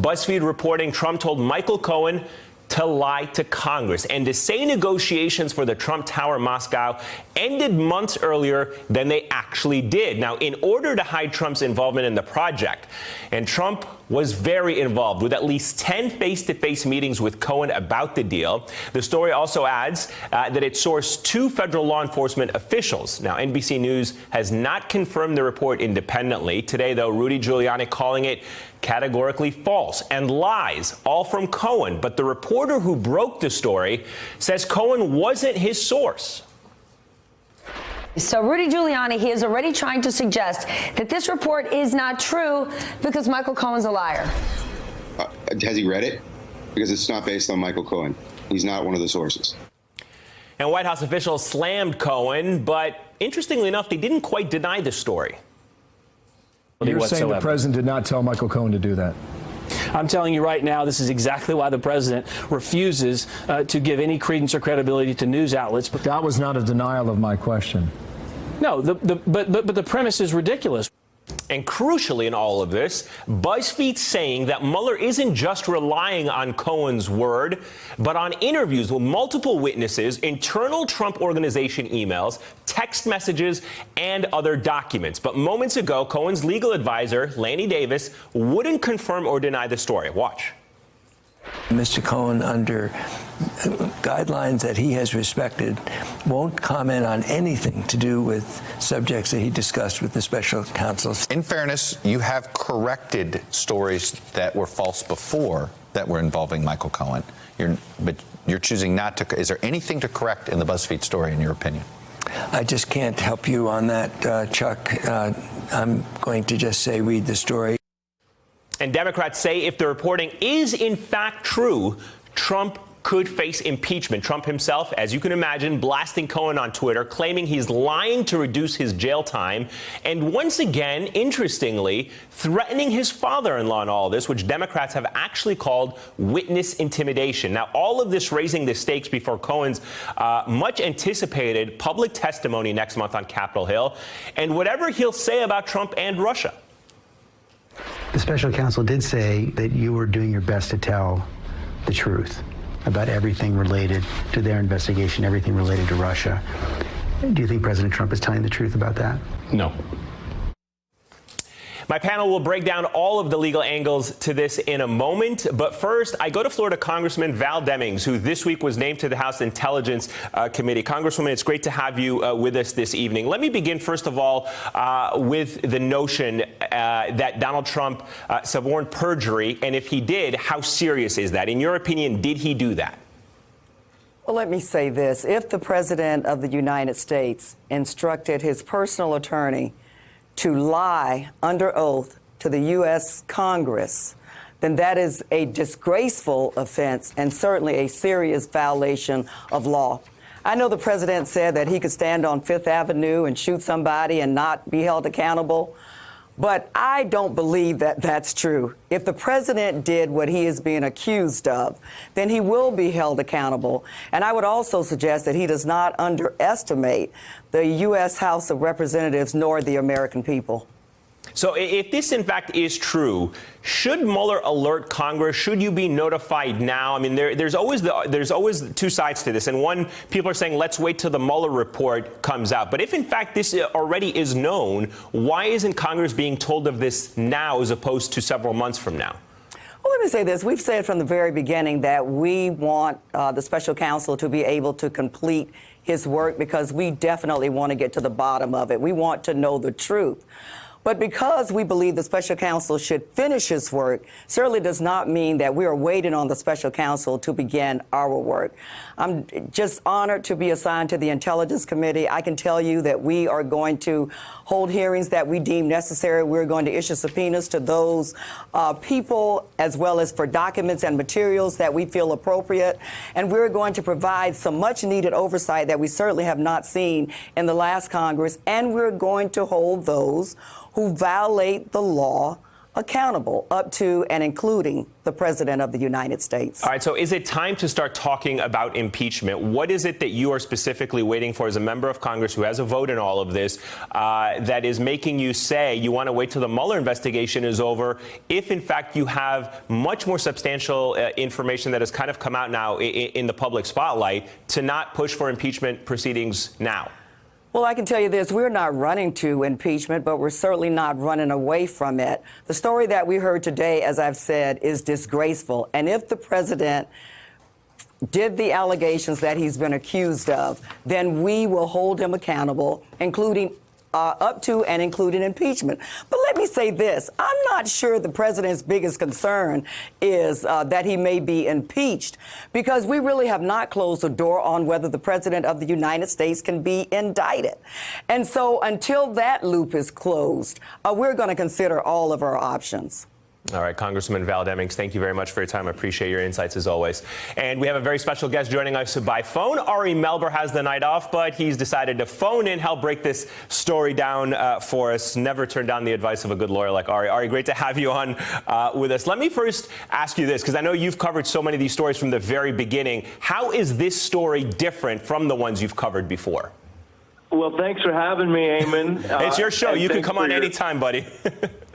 BuzzFeed reporting Trump told Michael Cohen to lie to Congress and to say negotiations for the Trump Tower in Moscow ended months earlier than they actually did. Now, in order to hide Trump's involvement in the project, and Trump was very involved with at least 10 face-to-face meetings with Cohen about the deal. The story also adds that it sourced 2 federal law enforcement officials. Now, NBC News has not confirmed the report independently. Today, though, Rudy Giuliani calling it categorically false and lies, all from Cohen. But the reporter who broke the story says Cohen wasn't his source. So Rudy Giuliani, he is already trying to suggest that this report is not true because Michael Cohen's a liar. Has he read it? Because it's not based on Michael Cohen. He's not one of the sources. And White House officials slammed Cohen, but interestingly enough, they didn't quite deny the story. You're saying the president did not tell Michael Cohen to do that? I'm telling you right now, this is exactly why the president refuses to give any credence or credibility to news outlets. But that was not a denial of my question. No, but the premise is ridiculous. And crucially in all of this, BuzzFeed saying that Mueller isn't just relying on Cohen's word, but on interviews with multiple witnesses, internal Trump organization emails, text messages, and other documents. But moments ago, Cohen's legal advisor, Lanny Davis, wouldn't confirm or deny the story. Watch. Mr. Cohen, under guidelines that he has respected, won't comment on anything to do with subjects that he discussed with the special counsels. In fairness, you have corrected stories that were false before that were involving Michael Cohen. But you're choosing not to. Is there anything to correct in the BuzzFeed story, in your opinion? I just can't help you on that, Chuck. I'm going to just say read the story. And Democrats say if the reporting is in fact true, Trump could face impeachment. Trump himself, as you can imagine, blasting Cohen on Twitter, claiming he's lying to reduce his jail time, and once again, interestingly, threatening his father-in-law in all this, which Democrats have actually called witness intimidation. Now, all of this raising the stakes before Cohen's much-anticipated public testimony next month on Capitol Hill, and whatever he'll say about Trump and Russia. The special counsel did say that you were doing your best to tell the truth about everything related to their investigation, everything related to Russia. Do you think President Trump is telling the truth about that? No. My panel will break down all of the legal angles to this in a moment. But first, I go to Florida Congressman Val Demings, who this week was named to the House Intelligence Committee. Congresswoman, it's great to have you with us this evening. Let me begin, first of all, with the notion that Donald Trump suborned perjury. And if he did, how serious is that? In your opinion, did he do that? Well, let me say this. If the President of the United States instructed his personal attorney to lie under oath to the U.S. Congress, then that is a disgraceful offense and certainly a serious violation of law. I know the president said that he could stand on Fifth Avenue and shoot somebody and not be held accountable, but I don't believe that that's true. If the president did what he is being accused of, then he will be held accountable. And I would also suggest that he does not underestimate the U.S. House of Representatives nor the American people. So if this, in fact, is true, should Mueller alert Congress? Should you be notified now? I mean, there's always two sides to this. And one, people are saying, let's wait till the Mueller report comes out. But if, in fact, this already is known, why isn't Congress being told of this now as opposed to several months from now? Well, let me say this. We've said from the very beginning that we want the special counsel to be able to complete his work because we definitely want to get to the bottom of it. We want to know the truth. But because we believe the special counsel should finish his work, certainly does not mean that we are waiting on the special counsel to begin our work. I'm just honored to be assigned to the Intelligence Committee. I can tell you that we are going to hold hearings that we deem necessary. We're going to issue subpoenas to those people, as well as for documents and materials that we feel appropriate. And we're going to provide some much needed oversight that we certainly have not seen in the last Congress. And we're going to hold those who violate the law accountable, up to and including the President of the United States. All right, so is it time to start talking about impeachment? What is it that you are specifically waiting for as a member of Congress who has a vote in all of this that is making you say you want to wait till the Mueller investigation is over if, in fact, you have much more substantial information that has kind of come out now in the public spotlight to not push for impeachment proceedings now? Well, I can tell you this, we're not running to impeachment, but we're certainly not running away from it. The story that we heard today, as I've said, is disgraceful. And if the president did the allegations that he's been accused of, then we will hold him accountable, including up to and including impeachment. But let me say this. I'm not sure the president's biggest concern is that he may be impeached, because we really have not closed the door on whether the president of the United States can be indicted. And so until that loop is closed, we're going to consider all of our options. All right, Congresswoman Val Demings, thank you very much for your time. I appreciate your insights as always. And we have a very special guest joining us by phone. Ari Melber has the night off, but he's decided to phone in, help break this story down for us. Never turn down the advice of a good lawyer like Ari. Ari, great to have you on with us. Let me first ask you this, because I know you've covered so many of these stories from the very beginning. How is this story different from the ones you've covered before? Well, thanks for having me, Eamon. It's your show. You can come on anytime, buddy.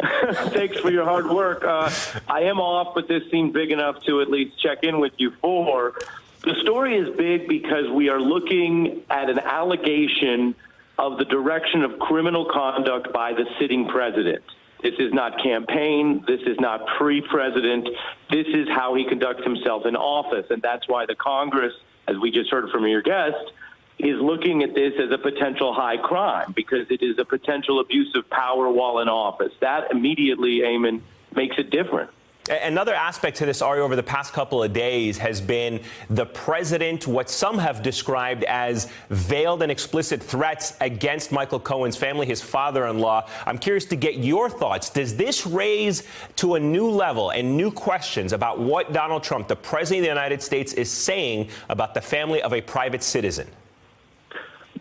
Thanks for your hard work. I am off, but this seemed big enough to at least check in with you for. The story is big because we are looking at an allegation of the direction of criminal conduct by the sitting president. This is not campaign. This is not pre-president. This is how he conducts himself in office. And that's why the Congress, as we just heard from your guest, is looking at this as a potential high crime because it is a potential abuse of power while in office. That immediately, Eamon, makes it different. Another aspect to this, Ari, over the past couple of days has been the president, what some have described as veiled and explicit threats against Michael Cohen's family, his father-in-law. I'm curious to get your thoughts. Does this raise to a new level and new questions about what Donald Trump, the president of the United States, is saying about the family of a private citizen?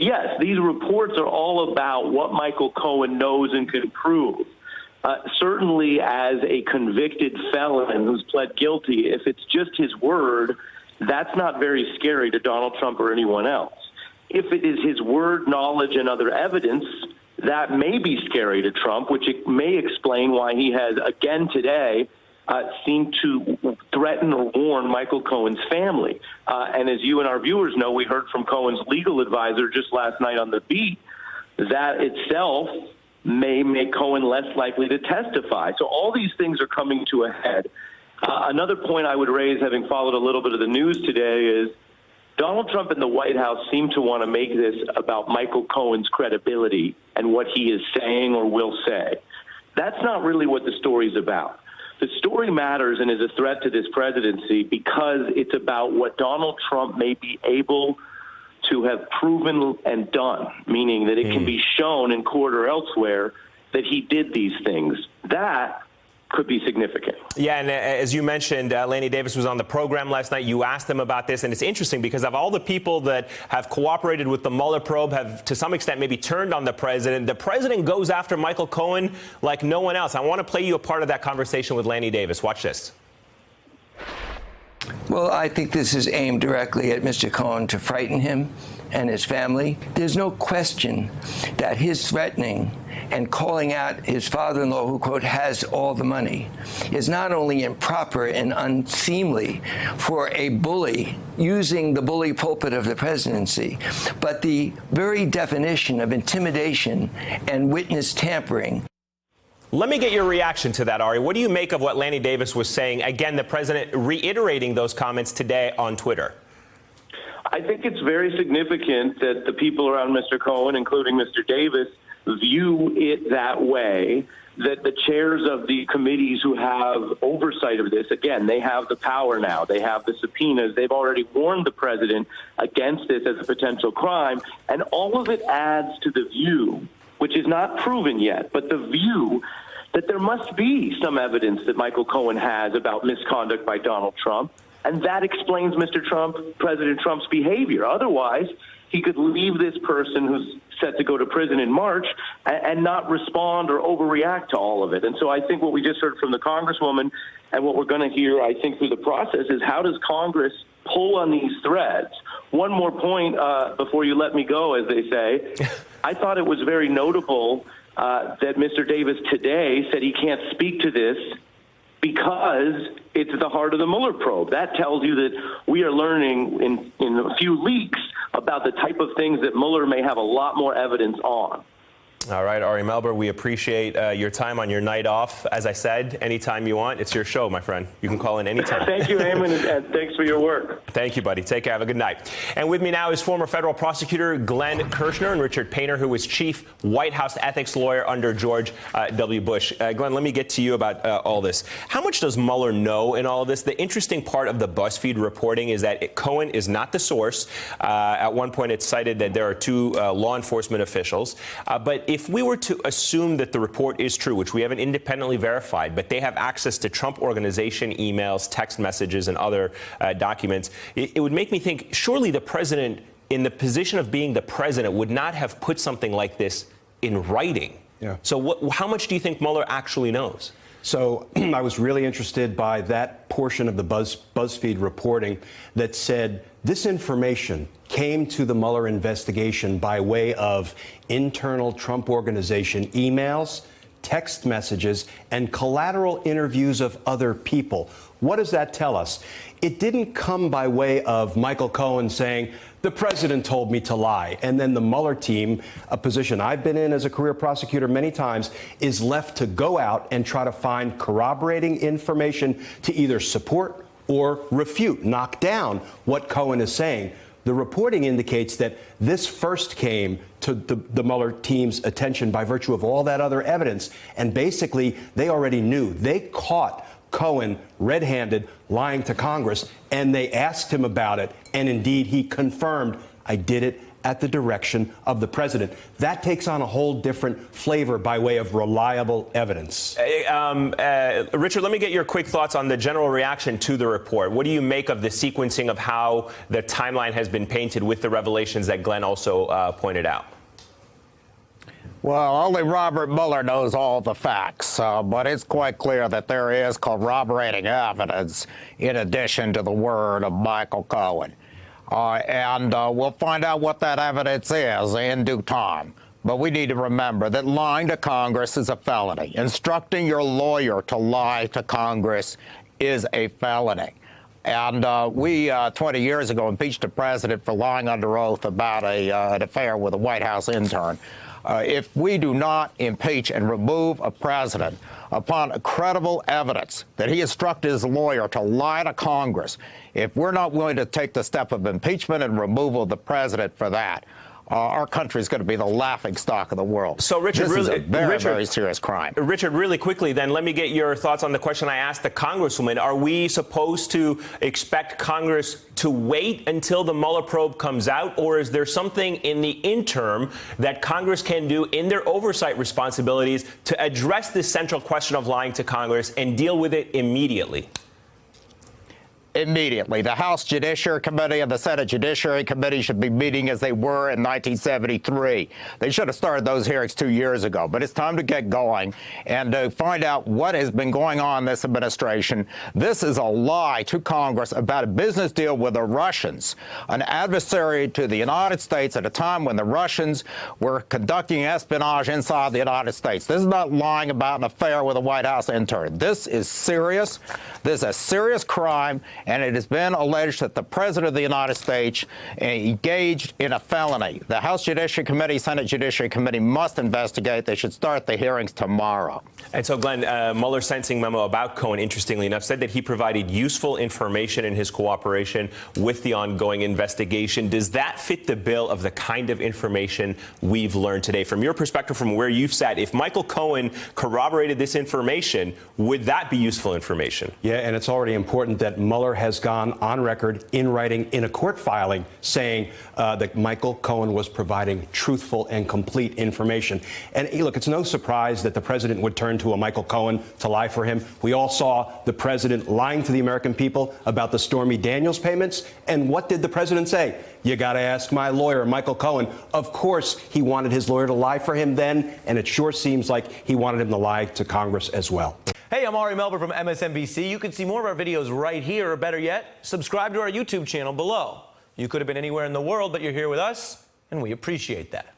Yes, these reports are all about what Michael Cohen knows and can prove. Certainly as a convicted felon who's pled guilty, if it's just his word, that's not very scary to Donald Trump or anyone else. If it is his word, knowledge, and other evidence, that may be scary to Trump, which it may explain why he has, again today, seemed to threaten or warn Michael Cohen's family. And as you and our viewers know, we heard from Cohen's legal advisor just last night on The Beat, that itself may make Cohen less likely to testify. So all these things are coming to a head. Another point I would raise, having followed a little bit of the news today, is Donald Trump and the White House seem to want to make this about Michael Cohen's credibility and what he is saying or will say. That's not really what the story's about. The story matters and is a threat to this presidency because it's about what Donald Trump may be able to have proven and done, meaning that it can be shown in court or elsewhere that he did these things. That could be significant. Yeah, and as you mentioned, Lanny Davis was on the program last night. You asked him about this, and it's interesting because of all the people that have cooperated with the Mueller probe have, to some extent, maybe turned on the president goes after Michael Cohen like no one else. I want to play you a part of that conversation with Lanny Davis. Watch this. Well, I think this is aimed directly at Mr. Cohen to frighten him and his family. There's no question that his threatening and calling out his father-in-law, who, quote, has all the money, is not only improper and unseemly for a bully using the bully pulpit of the presidency, but the very definition of intimidation and witness tampering. Let me get your reaction to that, Ari. What do you make of what Lanny Davis was saying? Again, the president reiterating those comments today on Twitter. I think it's very significant that the people around Mr. Cohen, including Mr. Davis, view it that way, that the chairs of the committees who have oversight of this, again, they have the power now. They have the subpoenas. They've already warned the president against this as a potential crime. And all of it adds to the view, which is not proven yet, but the view that there must be some evidence that Michael Cohen has about misconduct by Donald Trump. And that explains President Trump's behavior. Otherwise, he could leave this person who's set to go to prison in March and not respond or overreact to all of it. And so I think what we just heard from the Congresswoman and what we're going to hear, I think, through the process is how does Congress pull on these threads? One more point before you let me go, as they say. I thought it was very notable that Mr. Davis today said he can't speak to this because it's at the heart of the Mueller probe. That tells you that we are learning in a few leaks about the type of things that Mueller may have a lot more evidence on. All right, Ari Melber, we appreciate your time on your night off. As I said, anytime you want, it's your show, my friend. You can call in anytime. Thank you, Eamon, and thanks for your work. Thank you, buddy. Take care. Have a good night. And with me now is former federal prosecutor Glenn Kirchner and Richard Painter, who was chief White House ethics lawyer under George W. Bush. Glenn, let me get to you about all this. How much does Mueller know in all of this? The interesting part of the BuzzFeed reporting is that Cohen is not the source. At one point, it's cited that there are two law enforcement officials. But if we were to assume that the report is true, which we haven't independently verified, but they have access to Trump Organization emails, text messages, and other documents, it would make me think surely the president, in the position of being the president, would not have put something like this in writing. Yeah. So how much do you think Mueller actually knows? So I was really interested by that portion of the BuzzFeed reporting that said this information came to the Mueller investigation by way of internal Trump Organization emails, text messages, and collateral interviews of other people. What does that tell us? It didn't come by way of Michael Cohen saying, the president told me to lie. And then the Mueller team, a position I've been in as a career prosecutor many times, is left to go out and try to find corroborating information to either support or refute, knock down what Cohen is saying. The reporting indicates that this first came to the Mueller team's attention by virtue of all that other evidence. And basically, they already knew. They caught Cohen red-handed lying to Congress, and they asked him about it. And indeed, he confirmed, I did it at the direction of the president. That takes on a whole different flavor by way of reliable evidence. Richard, let me get your quick thoughts on the general reaction to the report. What do you make of the sequencing of how the timeline has been painted with the revelations that Glenn also pointed out? Well, only Robert Mueller knows all the facts, but it's quite clear that there is corroborating evidence in addition to the word of Michael Cohen. And we'll find out what that evidence is in due time. But we need to remember that lying to Congress is a felony. Instructing your lawyer to lie to Congress is a felony. And we, 20 years ago, impeached a president for lying under oath about an affair with a White House intern. If we do not impeach and remove a president upon credible evidence that he instructed his lawyer to lie to Congress, if we're not willing to take the step of impeachment and removal of the president for that, our country is going to be the laughingstock of the world. So, Richard, this is a very serious crime. Richard, really quickly, then, let me get your thoughts on the question I asked the Congresswoman. Are we supposed to expect Congress to wait until the Mueller probe comes out, or is there something in the interim that Congress can do in their oversight responsibilities to address this central question of lying to Congress and deal with it immediately? Immediately. The House Judiciary Committee and the Senate Judiciary Committee should be meeting as they were in 1973. They should have started those hearings 2 years ago. But it's time to get going and to find out what has been going on in this administration. This is a lie to Congress about a business deal with the Russians, an adversary to the United States at a time when the Russians were conducting espionage inside the United States. This is not lying about an affair with a White House intern. This is serious. This is a serious crime. And it has been alleged that the President of the United States engaged in a felony. The House Judiciary Committee, Senate Judiciary Committee must investigate. They should start the hearings tomorrow. And so, Glenn, Mueller's sentencing memo about Cohen, interestingly enough, said that he provided useful information in his cooperation with the ongoing investigation. Does that fit the bill of the kind of information we've learned today? From your perspective, from where you've sat, if Michael Cohen corroborated this information, would that be useful information? Yeah, and it's already important that Mueller has gone on record in writing in a court filing saying that Michael Cohen was providing truthful and complete information. And look, it's no surprise that the president would turn to a Michael Cohen to lie for him. We all saw the president lying to the American people about the Stormy Daniels payments. And what did the president say? You got to ask my lawyer, Michael Cohen. Of course, he wanted his lawyer to lie for him then, and it sure seems like he wanted him to lie to Congress as well. Hey, I'm Ari Melber from MSNBC. You can see more of our videos right here, or better yet, subscribe to our YouTube channel below. You could have been anywhere in the world, but you're here with us, and we appreciate that.